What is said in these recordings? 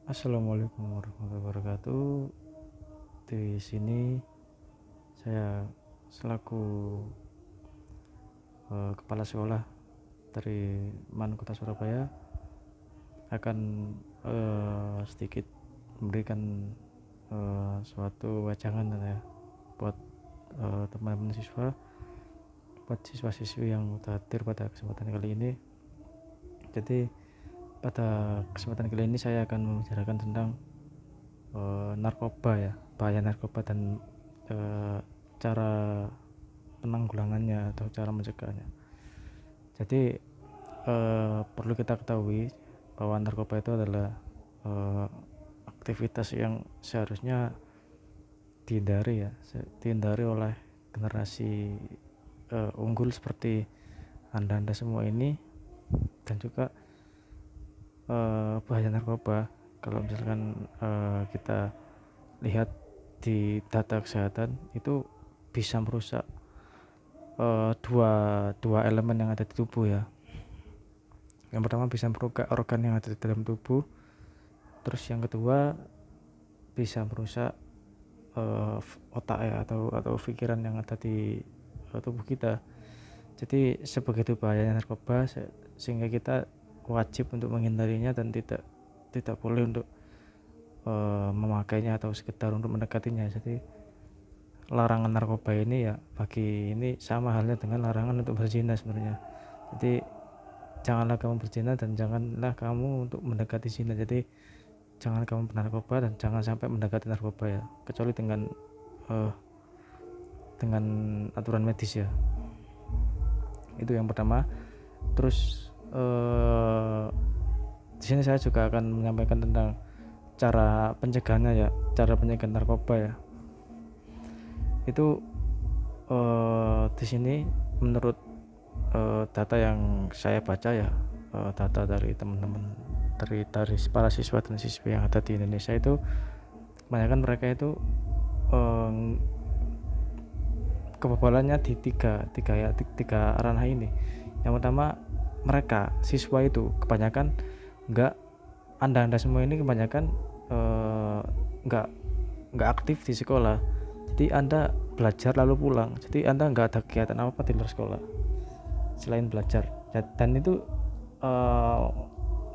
Assalamualaikum warahmatullahi wabarakatuh. Di sini saya selaku kepala sekolah dari MAN Kota Surabaya akan sedikit memberikan suatu wejangan ya buat teman-teman siswa, buat siswa-siswi yang hadir pada kesempatan kali ini. Jadi pada kesempatan kali ini saya akan membicarakan tentang narkoba ya, bahaya narkoba dan cara penanggulangannya atau cara mencegahnya. Jadi perlu kita ketahui bahwa narkoba itu adalah aktivitas yang seharusnya dihindari oleh generasi unggul seperti anda semua ini. Dan juga bahaya narkoba kalau misalkan kita lihat di data kesehatan itu bisa merusak dua elemen yang ada di tubuh ya. Yang pertama bisa merusak organ yang ada di dalam tubuh, terus yang kedua bisa merusak otak ya, atau pikiran yang ada di tubuh kita. Jadi sebegitu bahayanya narkoba sehingga kita wajib untuk menghindarinya dan tidak boleh untuk memakainya atau sekedar untuk mendekatinya. Jadi larangan narkoba ini ya bagi ini sama halnya dengan larangan untuk berzina sebenarnya. Jadi janganlah kamu berzina dan janganlah kamu untuk mendekati zina. Jadi jangan kamu bernarkoba dan jangan sampai mendekati narkoba ya, kecuali dengan aturan medis ya. Itu yang pertama. Terus di sini saya juga akan menyampaikan tentang cara pencegahannya ya, cara pencegahan narkoba ya. Itu di sini menurut data yang saya baca ya, data dari teman-teman dari para siswa dan siswi yang ada di Indonesia itu kebanyakan mereka itu kebobolannya di tiga ranah ini. Yang pertama, mereka siswa itu kebanyakan anda semua ini kebanyakan nggak aktif di sekolah. Jadi anda belajar lalu pulang, jadi anda nggak ada kegiatan apa di luar sekolah selain belajar. Dan itu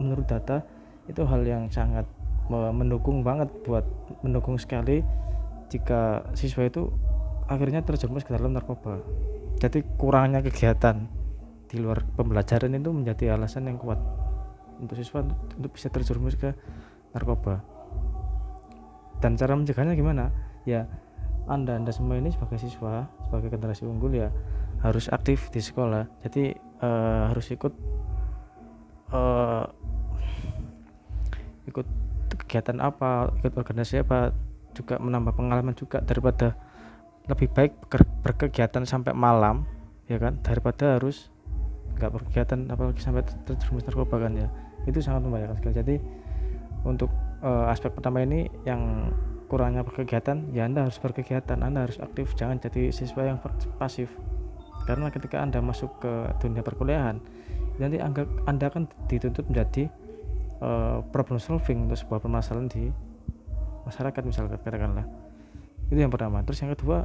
menurut data itu hal yang sangat mendukung sekali jika siswa itu akhirnya terjerumus ke dalam narkoba. Jadi kurangnya kegiatan di luar pembelajaran itu menjadi alasan yang kuat untuk siswa untuk bisa terjerumus ke narkoba. Dan cara mencegahnya gimana? Ya anda semua ini sebagai siswa, sebagai generasi unggul ya harus aktif di sekolah. Jadi harus ikut kegiatan apa, ikut organisasi apa, juga menambah pengalaman juga, daripada lebih baik berkegiatan sampai malam ya kan, daripada harus nggak berkegiatan apalagi sampai terjerumus narkoba kan ya. Itu sangat membahayakan sekali. Jadi untuk aspek pertama ini yang kurangnya berkegiatan ya, anda harus berkegiatan, anda harus aktif, jangan jadi siswa yang pasif. Karena ketika anda masuk ke dunia perkuliahan nanti anda akan dituntut menjadi problem solving untuk sebuah permasalahan di masyarakat misalkan, katakanlah. Itu yang pertama. Terus yang kedua,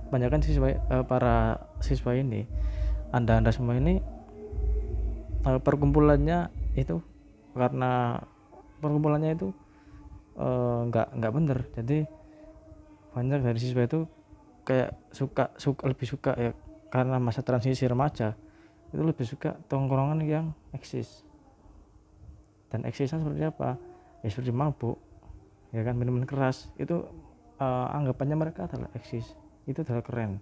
kebanyakan para siswa ini, anda semua ini perkumpulannya itu karena perkumpulannya itu nggak bener. Jadi banyak dari siswa itu kayak lebih suka ya, karena masa transisi remaja itu lebih suka tongkrongan yang eksis. Dan eksisnya seperti apa? Ya seperti mabuk ya kan, minuman keras. Itu anggapannya mereka adalah eksis, itu adalah keren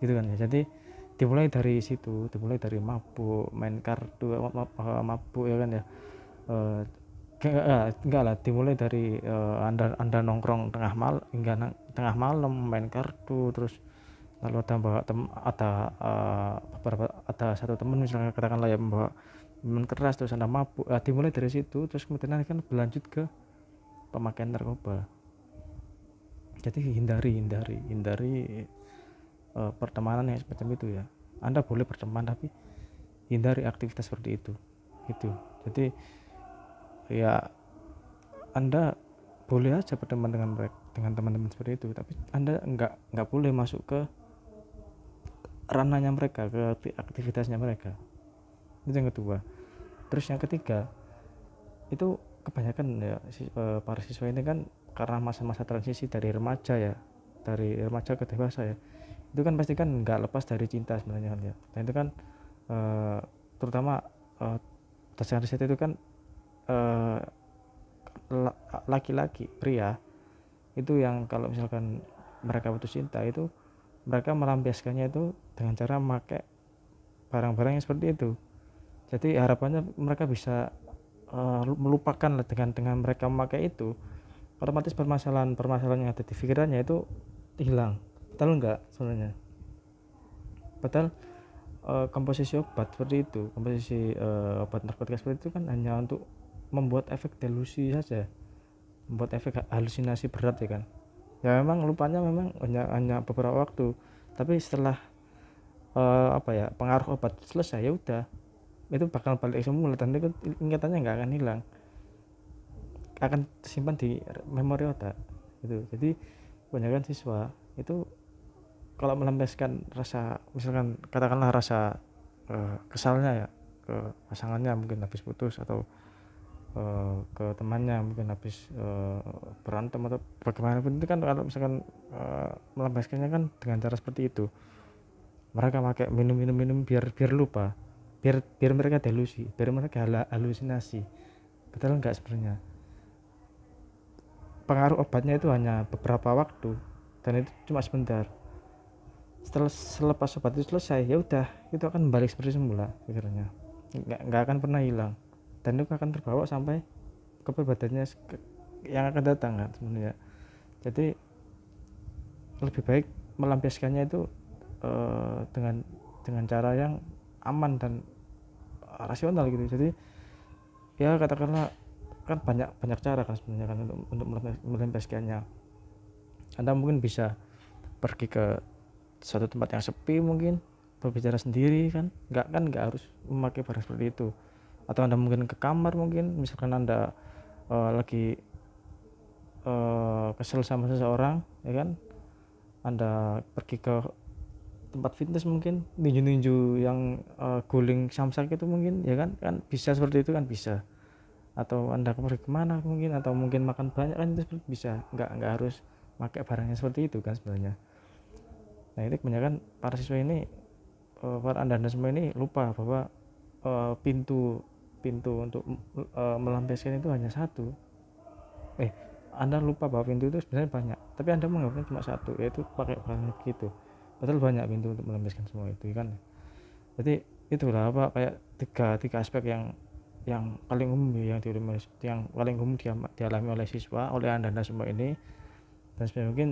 gitu kan ya. Jadi dimulai dari situ, dimulai dari mabuk, main kartu, mabuk ya kan ya. Enggak lah, dimulai dari anda nongkrong tengah malam main kartu, terus lalu ada satu teman misalnya, katakanlah ya, membawa minuman keras, terus anda mabuk. Dimulai dari situ, terus kemudian kan berlanjut ke pemakaian narkoba. Jadi hindari pertemanan yang semacam itu ya. Anda boleh berteman tapi hindari aktivitas seperti itu gitu. Jadi ya Anda boleh aja berteman dengan mereka, dengan teman-teman seperti itu, tapi Anda nggak boleh masuk ke ranahnya mereka, ke aktivitasnya mereka. Itu yang kedua. Terus yang ketiga, itu kebanyakan ya para siswa ini kan karena masa-masa transisi dari remaja ya, dari remaja ke dewasa ya, itu kan pasti kan nggak lepas dari cinta sebenarnya kan ya. Dan itu kan eh, terutama berdasarkan riset itu kan eh, laki-laki pria itu yang kalau misalkan mereka putus cinta itu mereka melampiaskannya itu dengan cara memakai barang-barang yang seperti itu. Jadi harapannya mereka bisa melupakan dengan mereka memakai itu, otomatis permasalahan yang ada di pikirannya itu hilang. Betul enggak sebenarnya? Padahal komposisi obat seperti itu, komposisi obat narkotika seperti itu kan hanya untuk membuat efek delusi saja, membuat efek halusinasi berat ya kan. Ya memang lupanya memang hanya beberapa waktu, tapi setelah pengaruh obat selesai ya udah, itu bakal balik semula dan itu ingatannya nggak akan hilang, akan tersimpan di memori otak gitu. Jadi kebanyakan siswa itu kalau melampiaskan rasa, misalkan katakanlah rasa kesalnya ya ke pasangannya mungkin habis putus, atau ke temannya mungkin habis berantem atau bagaimanapun, itu kan kalau misalkan melampiaskannya kan dengan cara seperti itu, mereka pakai minum biar lupa, biar mereka delusi, biar mereka halusinasi. Betul enggak sebenarnya? Pengaruh obatnya itu hanya beberapa waktu dan itu cuma sebentar. Setelah selepas obat itu selesai ya udah, itu akan balik seperti semula pikirannya, nggak akan pernah hilang, dan itu akan terbawa sampai ke perbadannya yang akan datang kan sebenarnya. Jadi lebih baik melampiaskannya itu dengan cara yang aman dan rasional gitu. Jadi ya katakanlah kan banyak cara kan sebenarnya kan untuk melampiaskannya. Anda mungkin bisa pergi ke suatu tempat yang sepi, mungkin berbicara sendiri kan nggak harus memakai barang seperti itu. Atau Anda mungkin ke kamar, mungkin misalkan Anda lagi kesel sama seseorang ya kan, Anda pergi ke tempat fitness, mungkin ninju yang guling samsak itu mungkin ya kan bisa seperti itu kan bisa. Atau Anda pergi kemana mungkin, atau mungkin makan banyak kan, itu bisa, nggak harus pakai barangnya seperti itu kan sebenarnya. Nah ini kebanyakan para siswa ini, para anda semua ini lupa bahwa pintu untuk melampiaskan itu hanya satu. Anda lupa bahwa pintu itu sebenarnya banyak, tapi Anda menganggapnya cuma satu, yaitu pakai barang gitu. Padahal banyak pintu untuk melampiaskan semua itu kan. Jadi itulah kayak tiga aspek yang paling umum yang paling umum dialami oleh siswa, oleh anda semua ini. Dan sebenarnya mungkin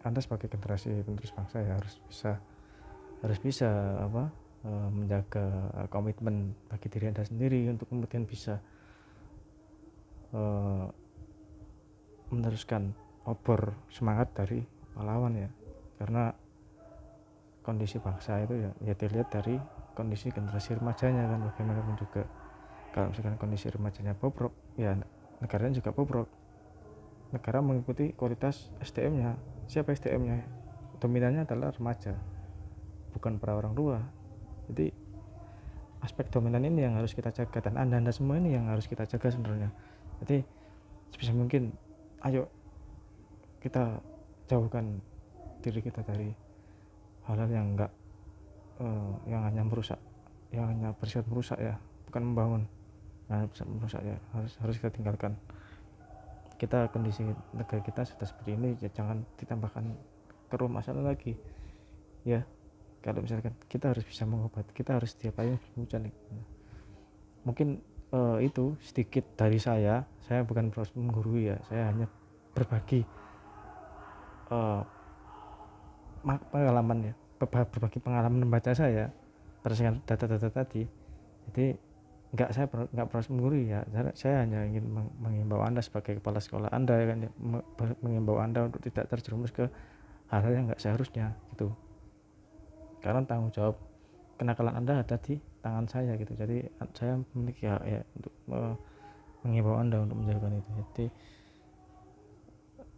Anda sebagai generasi penerus bangsa ya harus bisa menjaga komitmen bagi diri Anda sendiri untuk kemudian bisa meneruskan obor semangat dari pahlawan ya. Karena kondisi bangsa itu ya dilihat dari kondisi generasi remajanya kan, bagaimanapun juga. Kalau misalkan kondisi remajanya bobrok ya negaranya juga bobrok. Negara mengikuti kualitas SDM-nya. Siapa SDM-nya? Dominannya adalah remaja, bukan para orang tua. Jadi aspek dominan ini yang harus kita jaga, dan anda semua ini yang harus kita jaga sebenarnya. Jadi sebisa mungkin ayo kita jauhkan diri kita dari hal-hal yang enggak yang hanya merusak, yang hanya bersifat merusak ya, bukan membangun. Nah, bisa merusak ya, harus kita tinggalkan. Kita kondisi negara kita sudah seperti ini ya, jangan ditambahkan keruh masalah lagi ya. Kalau misalkan kita harus bisa mengobati, kita harus setiap hari hujan. Mungkin itu sedikit dari saya bukan proses menggurui ya, saya hanya berbagi pengalaman ya, berbagi pengalaman membaca saya berdasarkan data-data tadi. Jadi nggak proses menggurui ya, saya hanya ingin mengimbau anda sebagai kepala sekolah anda ya kan, mengimbau anda untuk tidak terjerumus ke hal-hal yang nggak seharusnya gitu. Karena tanggung jawab kenakalan anda ada di tangan saya gitu. Jadi saya memiliki hak ya untuk mengimbau Anda untuk menjauhkan itu. Jadi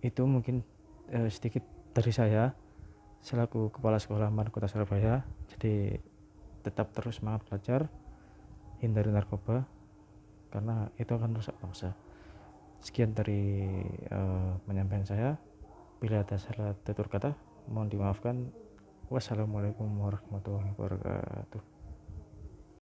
itu mungkin sedikit dari saya selaku Kepala Sekolah Man Kota Surabaya. Jadi tetap terus semangat belajar, hindari narkoba karena itu akan merusak bangsa. Sekian dari penyampaian saya. Bila ada salah tutur kata mohon dimaafkan. Wassalamualaikum warahmatullahi wabarakatuh.